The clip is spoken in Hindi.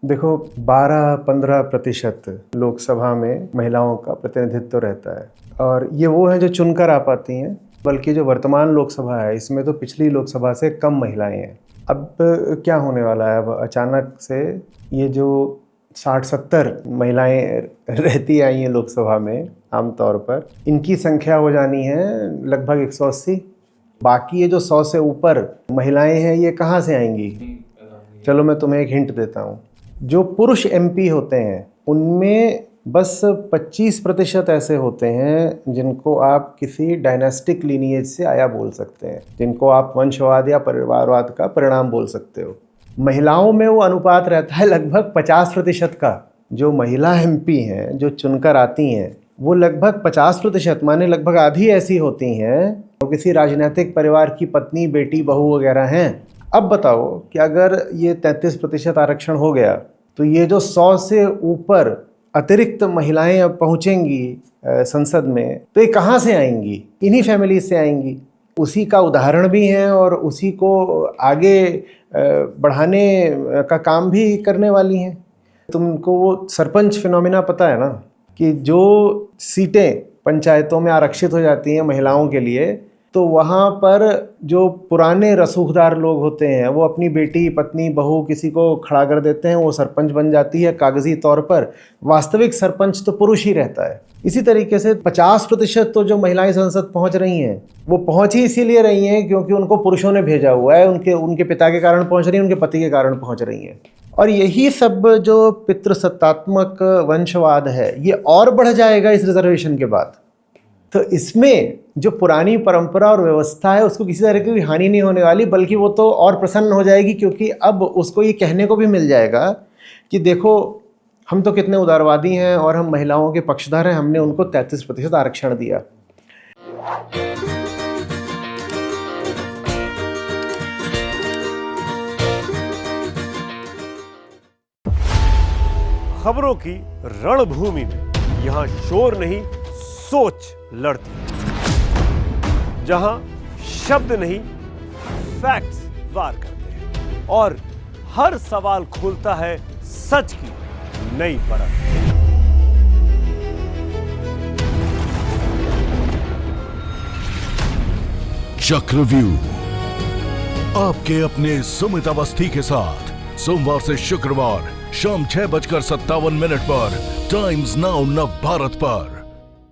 देखो 12-15% लोकसभा में महिलाओं का प्रतिनिधित्व रहता है और ये वो हैं जो चुनकर आ पाती हैं, बल्कि जो वर्तमान लोकसभा है इसमें तो पिछली लोकसभा से कम महिलाएं हैं। अब क्या होने वाला है, अब अचानक से ये जो 60-70 महिलाएं रहती आई हैं लोकसभा में आमतौर पर, इनकी संख्या हो जानी है लगभग 180। बाकी ये जो 100 से ऊपर महिलाएं हैं ये कहाँ से आएंगी? चलो मैं तुम्हें एक हिंट देता हूँ। जो पुरुष एमपी होते हैं उनमें बस 25% ऐसे होते हैं जिनको आप किसी डायनेस्टिक लीनिएज से आया बोल सकते हैं, जिनको आप वंशवाद या परिवारवाद का परिणाम बोल सकते हो। महिलाओं में वो अनुपात रहता है लगभग 50% का। जो महिला एमपी हैं जो चुनकर आती हैं वो लगभग 50%, माने लगभग आधी ऐसी होती हैं तो किसी राजनीतिक परिवार की पत्नी, बेटी, बहू वगैरह हैं। अब बताओ कि अगर ये 33% आरक्षण हो गया तो ये जो 100 से ऊपर अतिरिक्त महिलाएं अब पहुंचेंगी संसद में, तो ये कहाँ से आएंगी? इन्हीं फैमिलीज से आएंगी। उसी का उदाहरण भी है और उसी को आगे बढ़ाने का काम भी करने वाली हैं। तुमको वो सरपंच फिनोमिना पता है ना, कि जो सीटें पंचायतों में आरक्षित हो जाती हैं महिलाओं के लिए, तो वहाँ पर जो पुराने रसूखदार लोग होते हैं वो अपनी बेटी, पत्नी, बहू किसी को खड़ा कर देते हैं, वो सरपंच बन जाती है कागजी तौर पर। वास्तविक सरपंच तो पुरुष ही रहता है। इसी तरीके से 50% तो जो महिलाएं संसद पहुंच रही हैं वो पहुंच ही इसीलिए रही हैं क्योंकि उनको पुरुषों ने भेजा हुआ है। उनके पिता के कारण पहुंच रही हैं, उनके पति के कारण पहुंच रही हैं। और यही सब जो पितृसत्तात्मक वंशवाद है ये और बढ़ जाएगा इस रिजर्वेशन के बाद। तो इसमें जो पुरानी परंपरा और व्यवस्था है उसको किसी तरह की हानि नहीं होने वाली, बल्कि वो तो और प्रसन्न हो जाएगी, क्योंकि अब उसको ये कहने को भी मिल जाएगा कि देखो हम तो कितने उदारवादी हैं और हम महिलाओं के पक्षधर हैं, हमने उनको 33% आरक्षण दिया। खबरों की रणभूमि में यहां शोर नहीं सोच लड़ती, जहां शब्द नहीं फैक्ट्स वार करते हैं और हर सवाल खोलता है सच की नई परत। चक्रव्यूह आपके अपने सुमित अवस्थी के साथ सोमवार से शुक्रवार शाम 6:57 पर टाइम्स नाउ नव भारत पर।